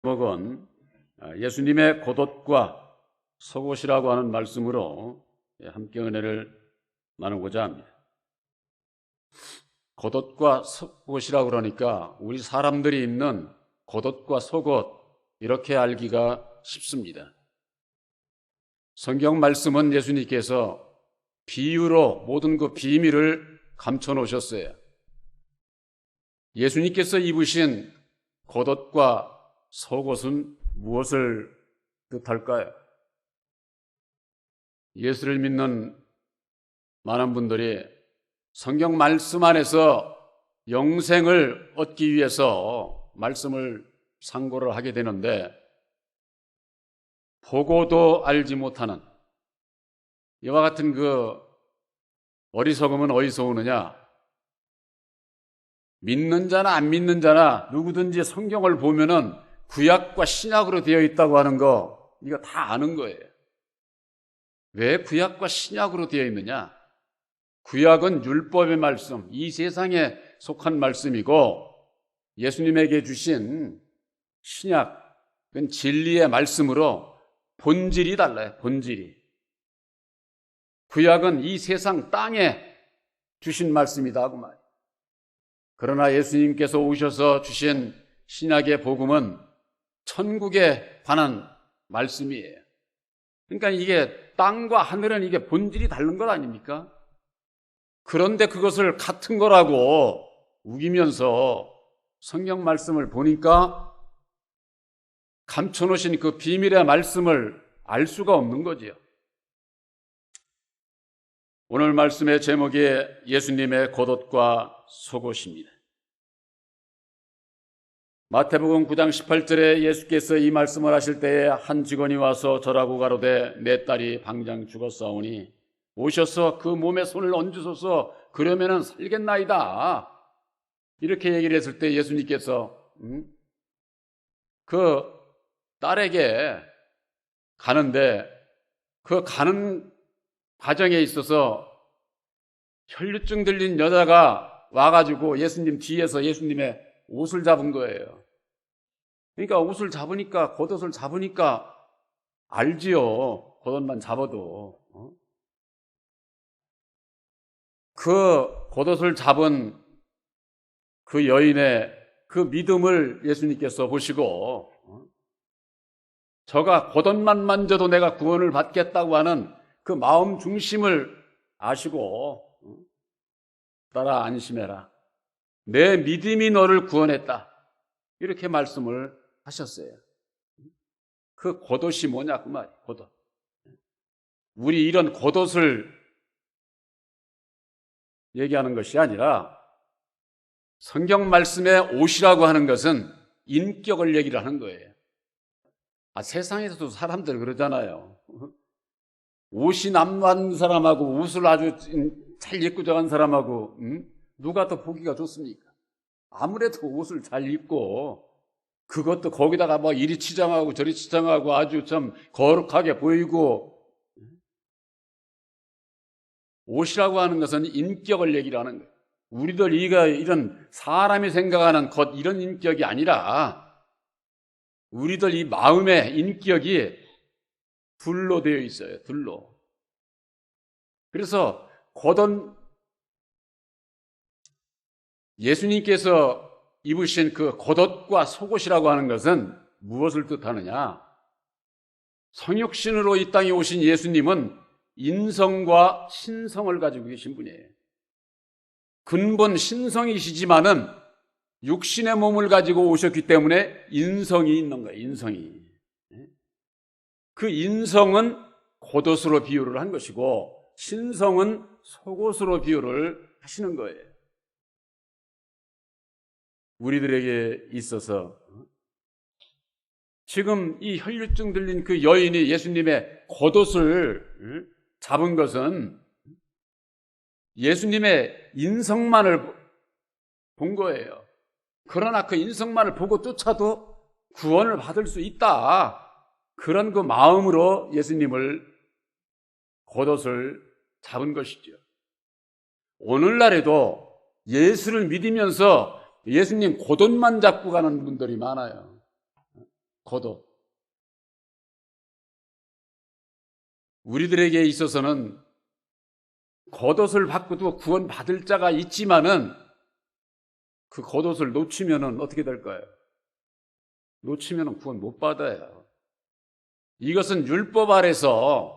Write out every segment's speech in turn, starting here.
제목은 예수님의 겉옷과 속옷이라고 하는 말씀으로 함께 은혜를 나누고자 합니다. 겉옷과 속옷이라고 그러니까 우리 사람들이 입는 겉옷과 속옷 이렇게 알기가 쉽습니다. 성경 말씀은 예수님께서 비유로 모든 그 비밀을 감춰 놓으셨어요. 예수님께서 입으신 겉옷과 속옷은 무엇을 뜻할까요? 예수를 믿는 많은 분들이 성경 말씀 안에서 영생을 얻기 위해서 말씀을 상고를 하게 되는데 보고도 알지 못하는 이와 같은 그 어리석음은 어디서 오느냐? 믿는 자나 안 믿는 자나 누구든지 성경을 보면은 구약과 신약으로 되어 있다고 하는 거 이거 다 아는 거예요. 왜 구약과 신약으로 되어 있느냐? 구약은 율법의 말씀, 이 세상에 속한 말씀이고 예수님에게 주신 신약은 진리의 말씀으로 본질이 달라요. 본질이. 구약은 이 세상 땅에 주신 말씀이다 하고 말이에요. 그러나 예수님께서 오셔서 주신 신약의 복음은 천국에 관한 말씀이에요. 그러니까 이게 땅과 하늘은 이게 본질이 다른 것 아닙니까? 그런데 그것을 같은 거라고 우기면서 성경 말씀을 보니까 감춰놓으신 그 비밀의 말씀을 알 수가 없는 거지요. 오늘 말씀의 제목이 예수님의 겉옷과 속옷입니다. 마태복음 9장 18절에 예수께서 이 말씀을 하실 때에 한 직원이 와서 절하고 가로되 내 딸이 방장 죽었사오니 오셔서 그 몸에 손을 얹으소서 그러면은 살겠나이다. 이렇게 얘기를 했을 때 예수님께서 그 딸에게 가는데 그 가는 과정에 있어서 혈류증 들린 여자가 와가지고 예수님 뒤에서 예수님의 옷을 잡은 거예요. 그러니까 옷을 잡으니까, 겉옷을 잡으니까 알지요. 겉옷만 잡아도. 그 겉옷을 잡은 그 여인의 그 믿음을 예수님께서 보시고 저가 겉옷만 만져도 내가 구원을 받겠다고 하는 그 마음 중심을 아시고 딸아 안심해라. 내 믿음이 너를 구원했다. 이렇게 말씀을 하셨어요. 그 겉옷이 뭐냐 그 말이에요. 겉옷. 우리 이런 겉옷을 얘기하는 것이 아니라 성경 말씀의 옷이라고 하는 것은 인격을 얘기를 하는 거예요. 세상에서도 사람들 그러잖아요. 옷이 남는 사람하고 옷을 아주 잘 입고 저간 사람하고 누가 더 보기가 좋습니까? 아무래도 옷을 잘 입고 그것도 거기다가 뭐 이리 치장하고 저리 치장하고 아주 좀 거룩하게 보이고 옷이라고 하는 것은 인격을 얘기를 하는 거예요. 우리들 이런 사람이 생각하는 것 이런 인격이 아니라 우리들 이 마음의 인격이 둘로 되어 있어요. 둘로. 그래서 겉옷 예수님께서 입으신 그 겉옷과 속옷이라고 하는 것은 무엇을 뜻하느냐? 성육신으로 이 땅에 오신 예수님은 인성과 신성을 가지고 계신 분이에요. 근본 신성이시지만은 육신의 몸을 가지고 오셨기 때문에 인성이 있는 거예요. 인성이. 그 인성은 겉옷으로 비유를 한 것이고 신성은 속옷으로 비유를 하시는 거예요. 우리들에게 있어서 지금 이 혈류증 들린 그 여인이 예수님의 겉옷을 잡은 것은 예수님의 인성만을 본 거예요. 그러나 그 인성만을 보고 쫓아도 구원을 받을 수 있다. 그런 그 마음으로 예수님을 겉옷을 잡은 것이죠. 오늘날에도 예수를 믿으면서 예수님 겉옷만 잡고 가는 분들이 많아요. 겉옷. 우리들에게 있어서는 겉옷을 받고도 구원받을 자가 있지만은 그 겉옷을 놓치면은 어떻게 될까요? 놓치면은 구원 못 받아요. 이것은 율법 아래서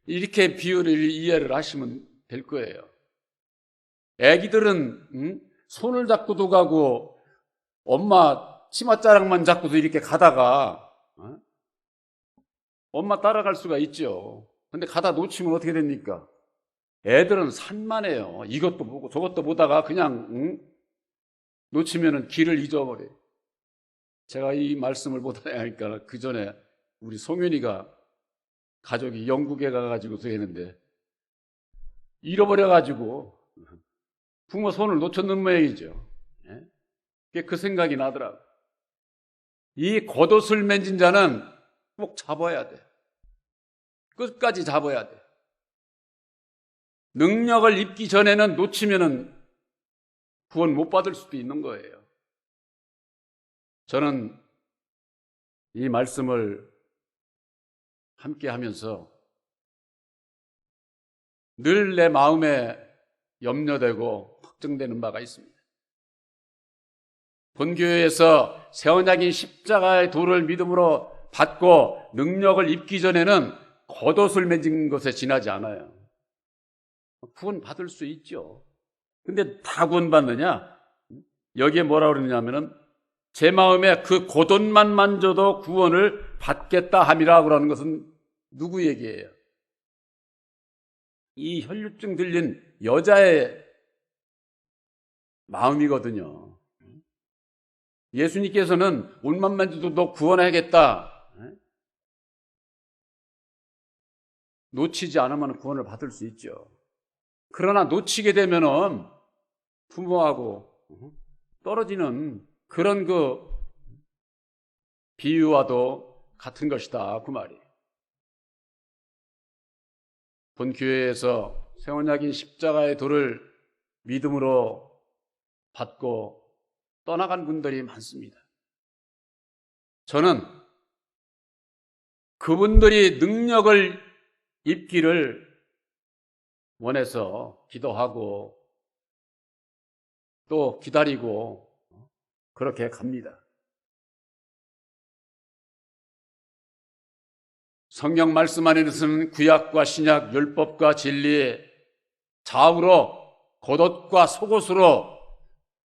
이렇게 비유를 이해를 하시면 될 거예요. 애기들은 손을 잡고도 가고 엄마 치맛자락만 잡고도 이렇게 가다가 엄마 따라갈 수가 있죠. 근데 가다 놓치면 어떻게 됩니까? 애들은 산만해요. 이것도 보고 저것도 보다가 그냥 놓치면은 길을 잊어버려요. 제가 이 말씀을 못하냐 하니까 그 전에 우리 송윤이가 가족이 영국에 가가지고서 했는데 잃어버려가지고 부모 손을 놓쳤는 모양이죠. 그 생각이 나더라고요. 이 겉옷을 맨진 자는 꼭 잡아야 돼. 끝까지 잡아야 돼. 능력을 입기 전에는 놓치면은 구원 못 받을 수도 있는 거예요. 저는 이 말씀을 함께 하면서 늘 내 마음에 염려되고 걱정되는 바가 있습니다. 본교회에서 새 언약인 십자가의 도를 믿음으로 받고 능력을 입기 전에는 겉옷을 맺은 것에 지나지 않아요. 구원 받을 수 있죠. 근데 다 구원 받느냐? 여기에 뭐라고 그러냐면은 제 마음에 그 겉옷만 만져도 구원을 받겠다 함이라 그러는 것은 누구 얘기예요? 이 혈류증 들린 여자의 마음이거든요. 예수님께서는 옷만 만져도 너 구원하겠다. 놓치지 않으면 구원을 받을 수 있죠. 그러나 놓치게 되면은 부모하고 떨어지는 그런 그 비유와도 같은 것이다 그 말이에요. 본 교회에서 새 언약인 십자가의 도를 믿음으로 받고 떠나간 분들이 많습니다. 저는 그분들이 능력을 입기를 원해서 기도하고 또 기다리고 그렇게 갑니다. 성경 말씀 안에는 구약과 신약, 율법과 진리, 좌우로 겉옷과 속옷으로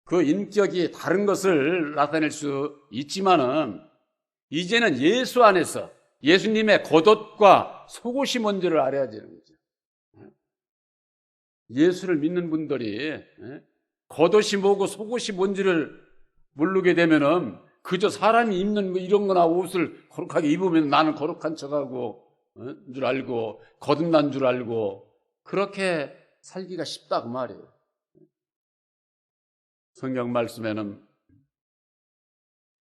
그 인격이 다른 것을 나타낼 수 있지만은 이제는 예수 안에서 예수님의 겉옷과 속옷이 뭔지를 알아야 되는 거죠. 예수를 믿는 분들이 겉옷이 뭐고 속옷이 뭔지를 모르게 되면은 그저 사람이 입는 이런 거나 옷을 거룩하게 입으면 나는 거룩한 척하고 줄 알고 거듭난 줄 알고 그렇게 살기가 쉽다 그 말이에요. 성경 말씀에는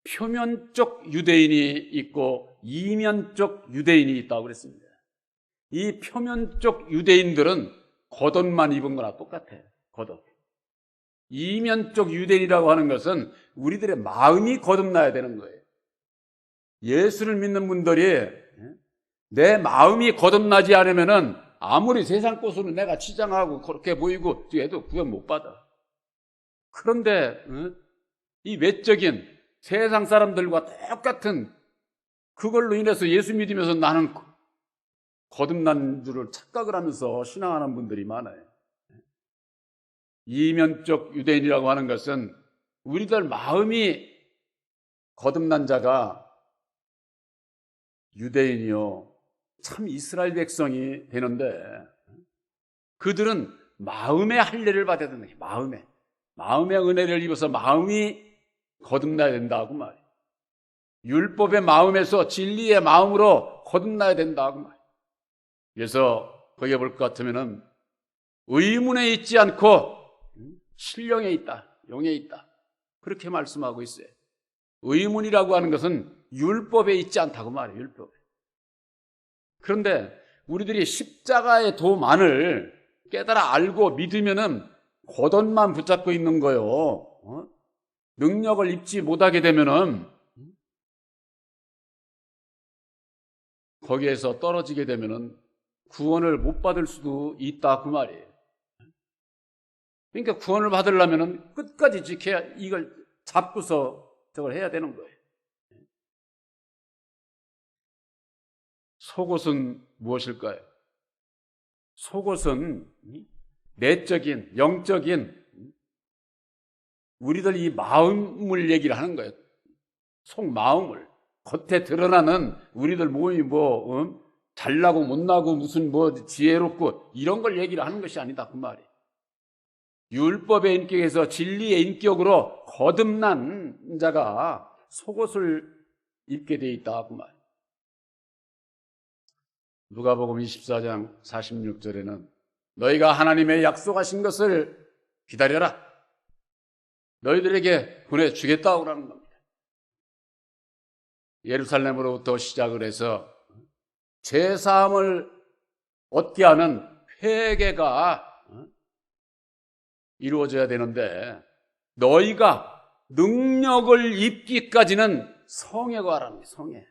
표면적 유대인이 있고 이면적 유대인이 있다고 그랬습니다. 이 표면적 유대인들은 겉옷만 입은 거나 똑같아요. 겉옷. 이면적 유대인이라고 하는 것은 우리들의 마음이 거듭나야 되는 거예요. 예수를 믿는 분들이 내 마음이 거듭나지 않으면은 아무리 세상 것으로 내가 치장하고 그렇게 보이고 해도 구원 못 받아. 그런데 이 외적인 세상 사람들과 똑같은 그걸로 인해서 예수 믿으면서 나는 거듭난 줄을 착각을 하면서 신앙하는 분들이 많아요. 이면적 유대인이라고 하는 것은 우리들 마음이 거듭난 자가 유대인이요 참 이스라엘 백성이 되는데 그들은 마음의 할례를 받아야 된다. 마음의 은혜를 입어서 마음이 거듭나야 된다고 말이에요. 율법의 마음에서 진리의 마음으로 거듭나야 된다고 말이에요. 그래서 거기에 볼 것 같으면은 의문에 있지 않고 신령에 있다, 영에 있다. 그렇게 말씀하고 있어요. 의문이라고 하는 것은 율법에 있지 않다고 말해요. 율법에. 그런데 우리들이 십자가의 도만을 깨달아 알고 믿으면은 겉옷만 붙잡고 있는 거요. 능력을 입지 못하게 되면은 거기에서 떨어지게 되면은 구원을 못 받을 수도 있다 그 말이에요. 그러니까 구원을 받으려면은 끝까지 지켜야, 이걸 잡고서 저걸 해야 되는 거예요. 속옷은 무엇일까요? 속옷은 내적인, 영적인 우리들 이 마음을 얘기를 하는 거예요. 속마음을. 겉에 드러나는 우리들 몸이 잘나고 못나고 무슨 지혜롭고 이런 걸 얘기를 하는 것이 아니다 그 말이에요. 율법의 인격에서 진리의 인격으로 거듭난 자가 속옷을 입게 돼 있다 그 말이에요. 누가복음 24장 46절에는 너희가 하나님의 약속하신 것을 기다려라. 너희들에게 보내주겠다고 하는 겁니다. 예루살렘으로부터 시작을 해서 제사함을 얻게 하는 회개가 이루어져야 되는데 너희가 능력을 입기까지는 성회가 하라는 거예요. 성회.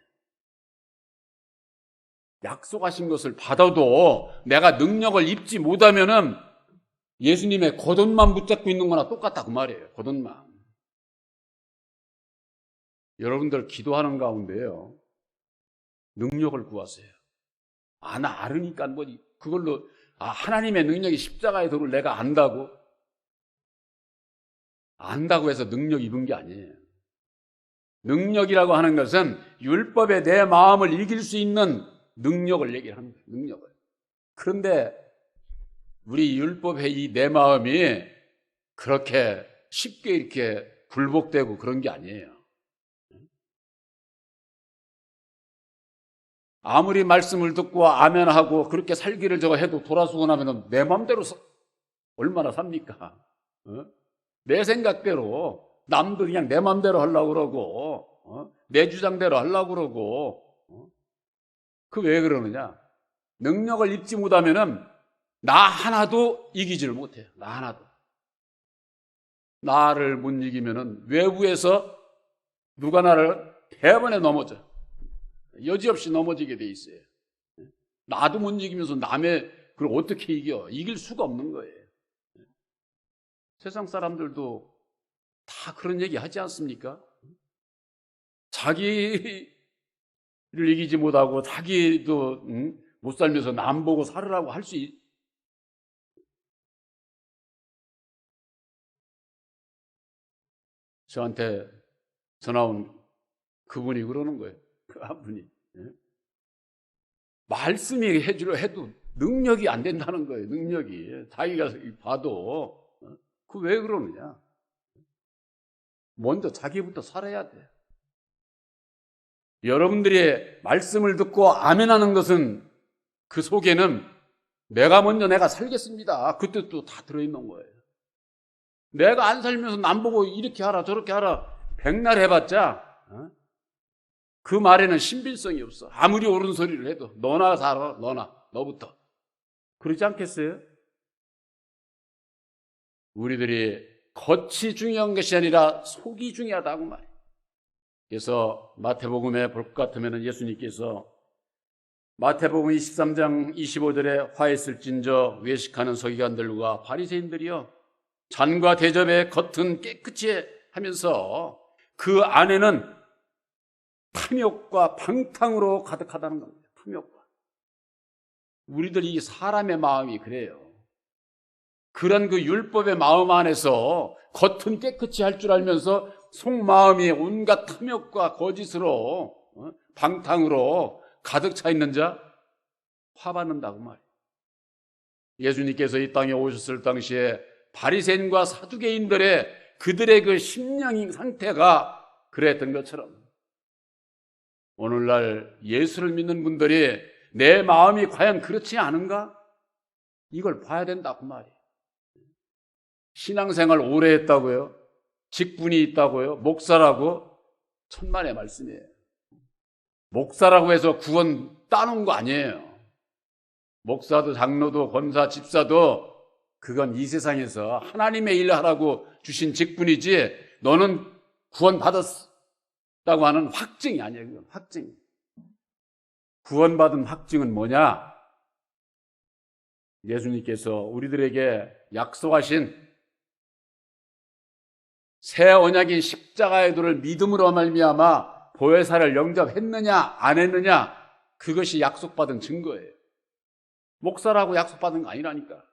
약속하신 것을 받아도 내가 능력을 입지 못하면은 예수님의 겉옷만 붙잡고 있는 거나 똑같다 그 말이에요. 겉옷만. 여러분들 기도하는 가운데요, 능력을 구하세요. 나 알으니까 그걸로 하나님의 능력이 십자가에 도를 내가 안다고 해서 능력 입은 게 아니에요. 능력이라고 하는 것은 율법에 내 마음을 이길 수 있는 능력을 얘기하는 거예요. 능력을. 그런데 우리 율법의 이 내 마음이 그렇게 쉽게 이렇게 굴복되고 그런 게 아니에요. 아무리 말씀을 듣고 아멘하고 그렇게 살기를 해도 돌아서고 나면 내 마음대로 얼마나 삽니까? 내 생각대로, 남도 그냥 내 마음대로 하려고 그러고 내 주장대로 하려고 그러고. 그 왜 그러느냐? 능력을 입지 못하면은 나 하나도 이기지를 못해요. 나 하나도. 나를 못 이기면은 외부에서 누가 나를 대번에 넘어져. 여지없이 넘어지게 돼 있어요. 나도 못 이기면서 남의 그걸 어떻게 이겨? 이길 수가 없는 거예요. 세상 사람들도 다 그런 얘기 하지 않습니까? 자기를 이기지 못하고 자기도 못 살면서 남 보고 살으라고 할 수 저한테 전화 온 그분이 그러는 거예요. 그 한 분이. 말씀이 해주려 해도 능력이 안 된다는 거예요. 능력이. 자기가 봐도. 그 왜 그러느냐? 먼저 자기부터 살아야 돼. 여러분들이 말씀을 듣고 아멘하는 것은 그 속에는 내가 먼저 내가 살겠습니다. 그 뜻도 다 들어있는 거예요. 내가 안 살면서 남 보고 이렇게 하라 저렇게 하라 백날 해봤자 그 말에는 신빙성이 없어. 아무리 옳은 소리를 해도 너나 살아, 너부터. 그러지 않겠어요? 우리들이 겉이 중요한 것이 아니라 속이 중요하다고 말이에요. 그래서 마태복음에 볼 것 같으면 예수님께서 마태복음 23장 25절에 화했을진저 외식하는 서기관들과 바리새인들이여 잔과 대접의 겉은 깨끗이 하면서 그 안에는 탐욕과 방탕으로 가득하다는 겁니다. 탐욕과. 우리들이 이 사람의 마음이 그래요. 그런 그 율법의 마음 안에서 겉은 깨끗이 할 줄 알면서 속마음이 온갖 탐욕과 거짓으로 방탕으로 가득 차 있는 자 화받는다고 말이에요. 예수님께서 이 땅에 오셨을 당시에 바리새인과 사두개인들의 그들의 그 심령 상태가 그랬던 것처럼 오늘날 예수를 믿는 분들이 내 마음이 과연 그렇지 않은가? 이걸 봐야 된다고 말이에요. 신앙생활 오래 했다고요? 직분이 있다고요? 목사라고? 천만의 말씀이에요. 목사라고 해서 구원 따놓은 거 아니에요. 목사도 장로도 권사 집사도 그건 이 세상에서 하나님의 일을 하라고 주신 직분이지 너는 구원 받았다고 하는 확증이 아니에요. 그건 확증. 구원받은 확증은 뭐냐? 예수님께서 우리들에게 약속하신 새 언약인 십자가의 도를 믿음으로 말미암아 보혜사를 영접했느냐 안 했느냐, 그것이 약속받은 증거예요. 목사라고 약속받은 거 아니라니까.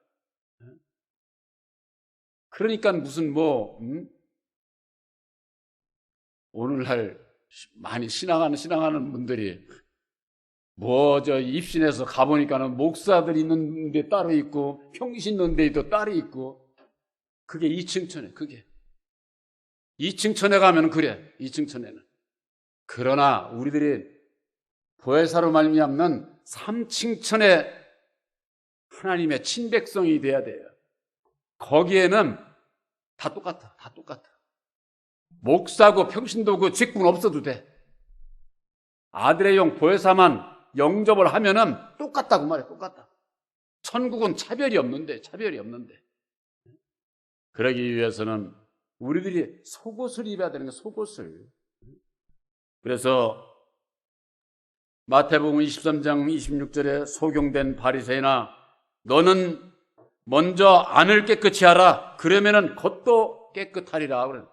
그러니까 무슨 오늘날 많이 신앙하는 분들이 입신해서 가보니까는 목사들 있는 데 따로 있고 평신 있는 데도 따로 있고, 그게 2층 천에, 그게 2층 천에 가면 그래. 2층 천에는. 그러나 우리들이 보혜사로 말미암는 3층 천에 하나님의 친백성이 돼야 돼요. 거기에는 다 똑같아. 다 똑같아. 목사고 평신도고 직분 없어도 돼. 아들의 영 보혜사만 영접을 하면은 똑같다고 말해. 똑같다. 천국은 차별이 없는데. 그러기 위해서는 우리들이 속옷을 입어야 되는 거야. 속옷을. 그래서 마태복음 23장 26절에 소경된 바리새인아, 너는 먼저 안을 깨끗이 하라. 그러면은 겉도 깨끗하리라. 그래.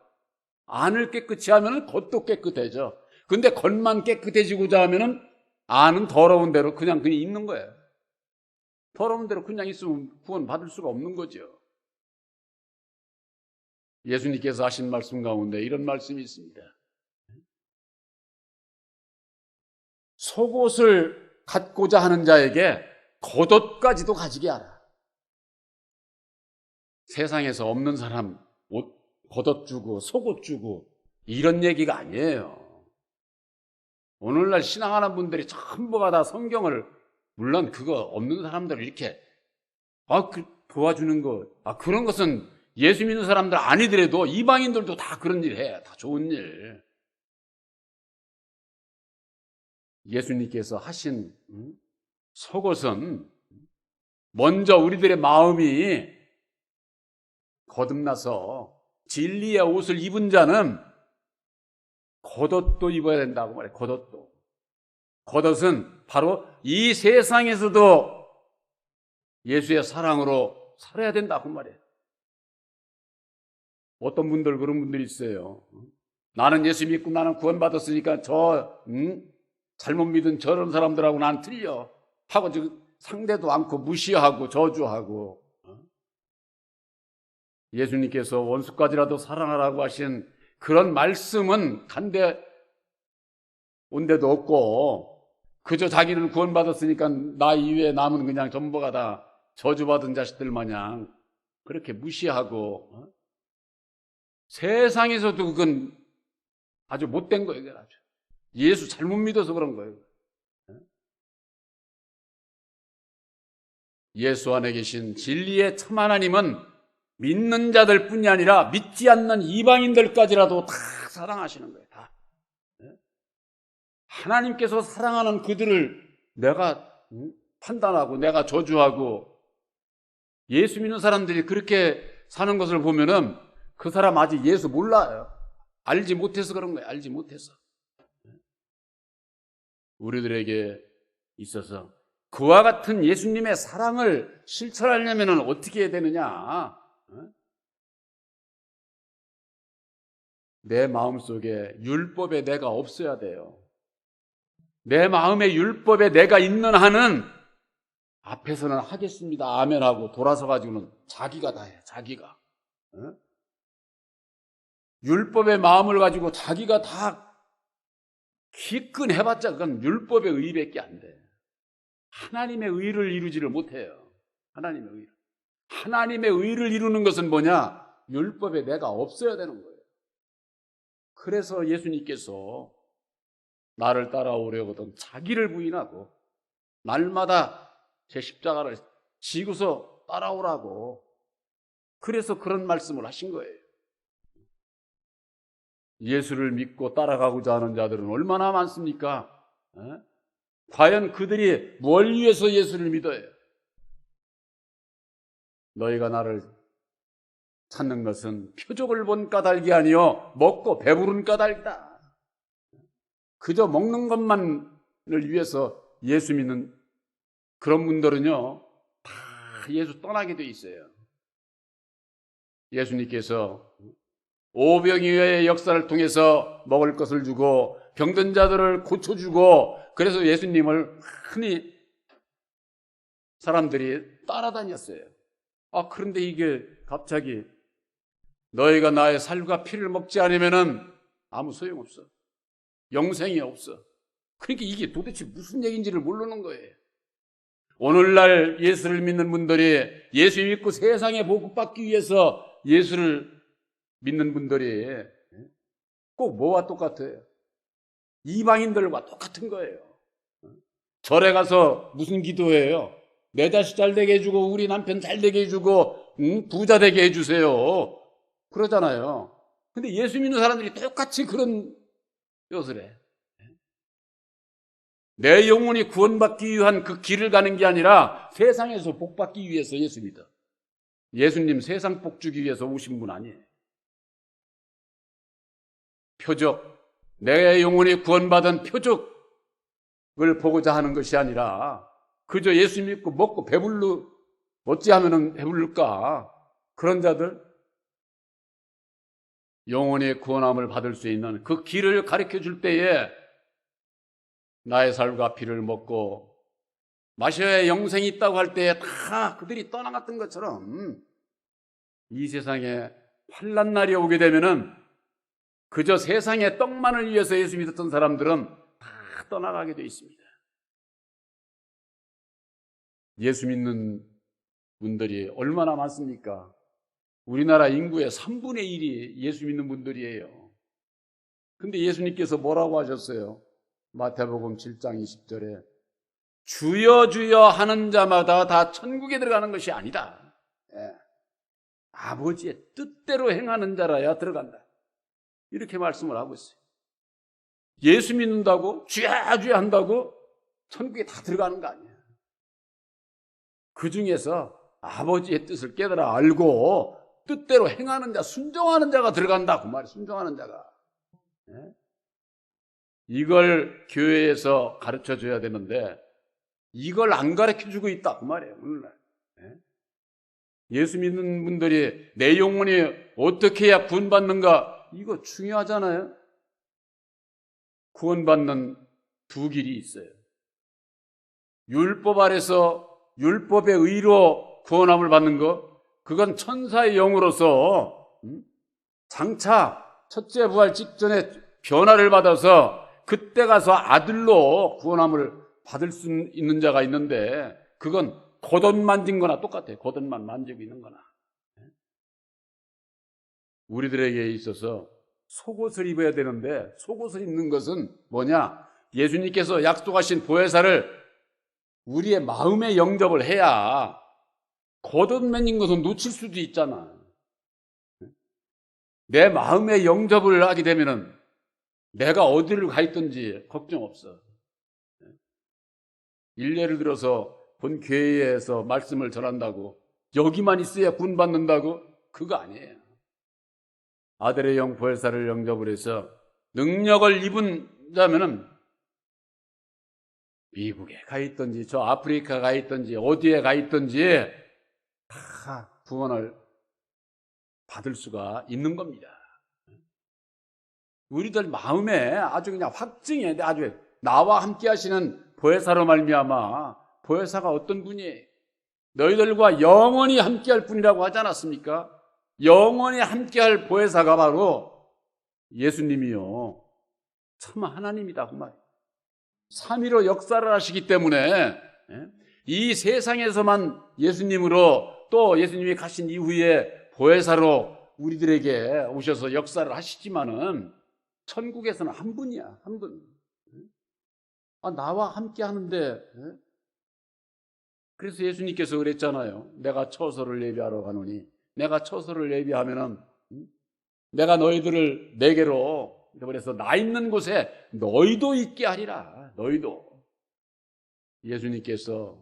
안을 깨끗이 하면은 겉도 깨끗해져. 근데 겉만 깨끗해지고자 하면은 안은 더러운 대로 그냥 있는 거예요. 더러운 대로 그냥 있으면 구원 받을 수가 없는 거죠. 예수님께서 하신 말씀 가운데 이런 말씀이 있습니다. 속옷을 갖고자 하는 자에게 겉옷까지도 가지게 하라. 세상에서 없는 사람 옷 겉옷 주고 속옷 주고 이런 얘기가 아니에요. 오늘날 신앙하는 분들이 전부가 다 성경을, 물론 그거 없는 사람들을 이렇게 도와주는 거, 그런 것은 예수 믿는 사람들 아니더라도 이방인들도 다 그런 일 해. 다 좋은 일. 예수님께서 하신 속옷은 먼저 우리들의 마음이 거듭나서 진리의 옷을 입은 자는 겉옷도 입어야 된다고 말해요. 겉옷도. 겉옷은 바로 이 세상에서도 예수의 사랑으로 살아야 된다고 말해요. 어떤 분들 그런 분들이 있어요. 나는 예수 믿고 나는 구원받았으니까 잘못 믿은 저런 사람들하고 난 틀려 하고 상대도 않고 무시하고 저주하고, 예수님께서 원수까지라도 사랑하라고 하신 그런 말씀은 간대 온 데도 없고, 그저 자기는 구원받았으니까 나 이외에 남은 그냥 전부가 다 저주받은 자식들 마냥 그렇게 무시하고, 세상에서도 그건 아주 못된 거예요. 아주 예수 잘못 믿어서 그런 거예요. 예수 안에 계신 진리의 참 하나님은 믿는 자들 뿐이 아니라 믿지 않는 이방인들까지라도 다 사랑하시는 거예요. 다. 하나님께서 사랑하는 그들을 내가 판단하고 내가 저주하고, 예수 믿는 사람들이 그렇게 사는 것을 보면은 그 사람 아직 예수 몰라요. 알지 못해서 그런 거예요. 알지 못해서. 우리들에게 있어서 그와 같은 예수님의 사랑을 실천하려면 어떻게 해야 되느냐? 내 마음속에 율법의 내가 없어야 돼요. 내 마음에 율법의 내가 있는 한은 앞에서는 하겠습니다, 아멘 하고 돌아서 가지고는 자기가 다 해. 자기가. 율법의 마음을 가지고 자기가 다 기껏 해봤자 그건 율법의 의밖에 안 돼. 하나님의 의를 이루지를 못해요. 하나님의 의를 이루는 것은 뭐냐? 율법에 내가 없어야 되는 거예요. 그래서 예수님께서 나를 따라오려거든 자기를 부인하고 날마다 제 십자가를 지고서 따라오라고, 그래서 그런 말씀을 하신 거예요. 예수를 믿고 따라가고자 하는 자들은 얼마나 많습니까? 과연 그들이 뭘 위해서 예수를 믿어요? 너희가 나를 찾는 것은 표적을 본 까닭이 아니요 먹고 배부른 까닭이다. 그저 먹는 것만을 위해서 예수 믿는 그런 분들은요, 다 예수 떠나게 돼 있어요. 예수님께서 오병이어의 역사를 통해서 먹을 것을 주고 병든 자들을 고쳐주고, 그래서 예수님을 흔히 사람들이 따라다녔어요. 그런데 이게 갑자기 너희가 나의 살과 피를 먹지 않으면은 아무 소용없어. 영생이 없어. 그러니까 이게 도대체 무슨 얘기인지를 모르는 거예요. 오늘날 예수를 믿는 분들이, 예수 믿고 세상에 복받기 위해서 예수를 믿는 분들이 꼭 뭐와 똑같아요? 이방인들과 똑같은 거예요. 절에 가서 무슨 기도해요? 내 자식 잘 되게 해주고 우리 남편 잘 되게 해주고 부자 되게 해주세요, 그러잖아요. 근데 예수 믿는 사람들이 똑같이 그런 것을 해. 내 영혼이 구원받기 위한 그 길을 가는 게 아니라 세상에서 복받기 위해서 예수 믿어. 예수님 세상 복 주기 위해서 오신 분 아니에요. 표적, 내 영혼이 구원받은 표적을 보고자 하는 것이 아니라 그저 예수 믿고 먹고 어찌하면 배부를까? 그런 자들, 영혼의 구원함을 받을 수 있는 그 길을 가르쳐 줄 때에 나의 살과 피를 먹고 마셔야 영생이 있다고 할 때에 다 그들이 떠나갔던 것처럼 이 세상에 환난 날이 오게 되면은 그저 세상의 떡만을 위해서 예수 믿었던 사람들은 다 떠나가게 되어 있습니다. 예수 믿는 분들이 얼마나 많습니까? 우리나라 인구의 3분의 1이 예수 믿는 분들이에요. 근데 예수님께서 뭐라고 하셨어요? 마태복음 7장 20절에 주여 주여 하는 자마다 다 천국에 들어가는 것이 아니다. 아버지의 뜻대로 행하는 자라야 들어간다. 이렇게 말씀을 하고 있어요. 예수 믿는다고 주야 주야 한다고 천국에 다 들어가는 거 아니에요. 그 중에서 아버지의 뜻을 깨달아 알고 뜻대로 행하는 자, 순종하는 자가 들어간다, 그 말이에요. 순종하는 자가. 이걸 교회에서 가르쳐 줘야 되는데 이걸 안 가르쳐 주고 있다, 그 말이에요. 오늘날 예수 믿는 분들이 내 영혼이 어떻게 해야 구원받는가, 이거 중요하잖아요. 구원받는 두 길이 있어요. 율법 아래서 율법의 의로 구원함을 받는 것, 그건 천사의 영으로서 장차 첫째 부활 직전에 변화를 받아서 그때 가서 아들로 구원함을 받을 수 있는 자가 있는데, 그건 겉옷 만진 거나 똑같아요. 겉옷만 만지고 있는 거나. 우리들에게 있어서 속옷을 입어야 되는데, 속옷을 입는 것은 뭐냐? 예수님께서 약속하신 보혜사를 우리의 마음에 영접을 해야, 겉옷 만진 것은 놓칠 수도 있잖아. 내 마음에 영접을 하게 되면은 내가 어디를 가 있든지 걱정 없어. 일례를 들어서 본 교회에서 말씀을 전한다고 여기만 있어야 구원받는다고? 그거 아니에요. 아들의 영 보혜사를 영접을 해서 능력을 입은 자면은 미국에 가 있든지 저 아프리카 가 있든지 어디에 가 있든지 다 구원을 받을 수가 있는 겁니다. 우리들 마음에 아주 그냥 확증이, 아주 나와 함께 하시는 보혜사로 말미암아, 보혜사가 어떤 분이에요? 너희들과 영원히 함께 할 분이라고 하지 않았습니까? 영원히 함께 할 보혜사가 바로 예수님이요, 참 하나님이다, 그 말이에요. 삼위로 역사를 하시기 때문에 이 세상에서만 예수님으로, 또 예수님이 가신 이후에 보혜사로 우리들에게 오셔서 역사를 하시지만은 천국에서는 한 분이야, 한 분. 나와 함께 하는데, 그래서 예수님께서 그랬잖아요. 내가 처소를 예비하러 가노니, 내가 처소를 예비하면은 내가 너희들을 내게로, 그래서 나 있는 곳에 너희도 있게 하리라. 너희도. 예수님께서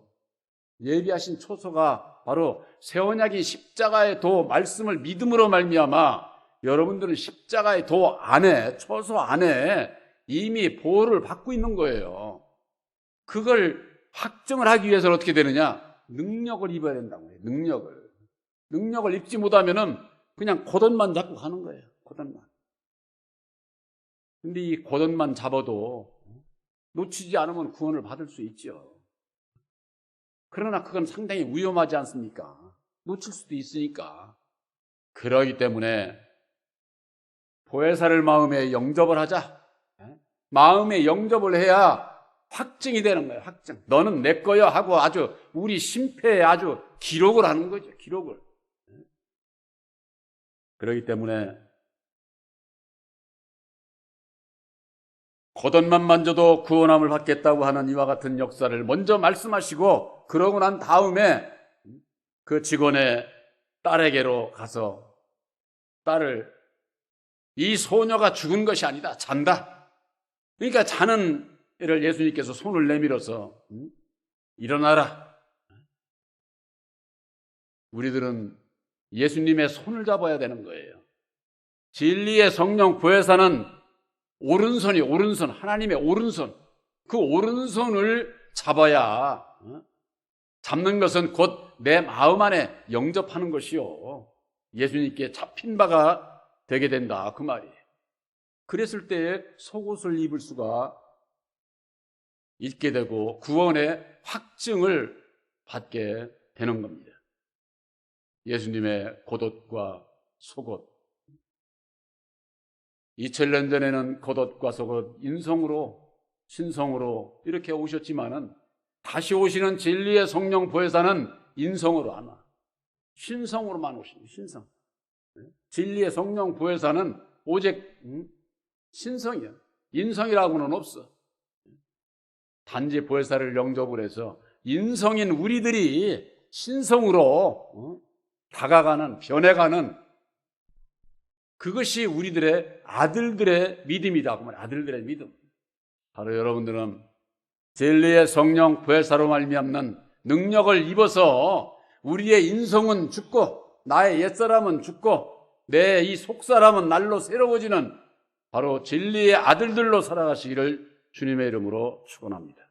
예비하신 처소가 바로 새 언약인 십자가의 도 말씀을 믿음으로 말미암아 여러분들은 십자가의 도 안에, 처소 안에 이미 보호를 받고 있는 거예요. 그걸 확증을 하기 위해서는 어떻게 되느냐? 능력을 입어야 된다고 해요. 능력을 입지 못하면은 그냥 겉옷만 잡고 가는 거예요. 겉옷만. 근데 이 겉옷만 잡아도 놓치지 않으면 구원을 받을 수 있죠. 그러나 그건 상당히 위험하지 않습니까? 놓칠 수도 있으니까. 그러기 때문에 보혜사를 마음에 영접을 하자. 마음에 영접을 해야 확증이 되는 거예요. 확증. 너는 내 거야 하고 아주 우리 심폐에 아주 기록을 하는 거죠. 기록을. 그렇기 때문에 겉옷만 만져도 구원함을 받겠다고 하는 이와 같은 역사를 먼저 말씀하시고, 그러고 난 다음에 그 직원의 딸에게로 가서 딸을, 이 소녀가 죽은 것이 아니다. 잔다. 그러니까 자는 애를 예수님께서 손을 내밀어서 일어나라. 우리들은 예수님의 손을 잡아야 되는 거예요. 진리의 성령 보혜사는 오른손, 하나님의 오른손, 그 오른손을 잡아야, 잡는 것은 곧 내 마음 안에 영접하는 것이요, 예수님께 잡힌 바가 되게 된다, 그 말이에요. 그랬을 때에 속옷을 입을 수가 있게 되고 구원의 확증을 받게 되는 겁니다. 예수님의 겉옷과 속옷. 2000년 전에는 겉옷과 속옷, 인성으로, 신성으로 이렇게 오셨지만은 다시 오시는 진리의 성령 보혜사는 인성으로 안 와. 신성으로만 오십니다. 신성. 진리의 성령 보혜사는 오직 신성이야. 인성이라고는 없어. 단지 보혜사를 영접을 해서 인성인 우리들이 신성으로 다가가는, 변해가는, 그것이 우리들의 아들들의 믿음이다. 아들들의 믿음. 바로 여러분들은 진리의 성령 보혜사로 말미암는 능력을 입어서 우리의 인성은 죽고 나의 옛사람은 죽고 내 이 속사람은 날로 새로워지는 바로 진리의 아들들로 살아가시기를 주님의 이름으로 축원합니다.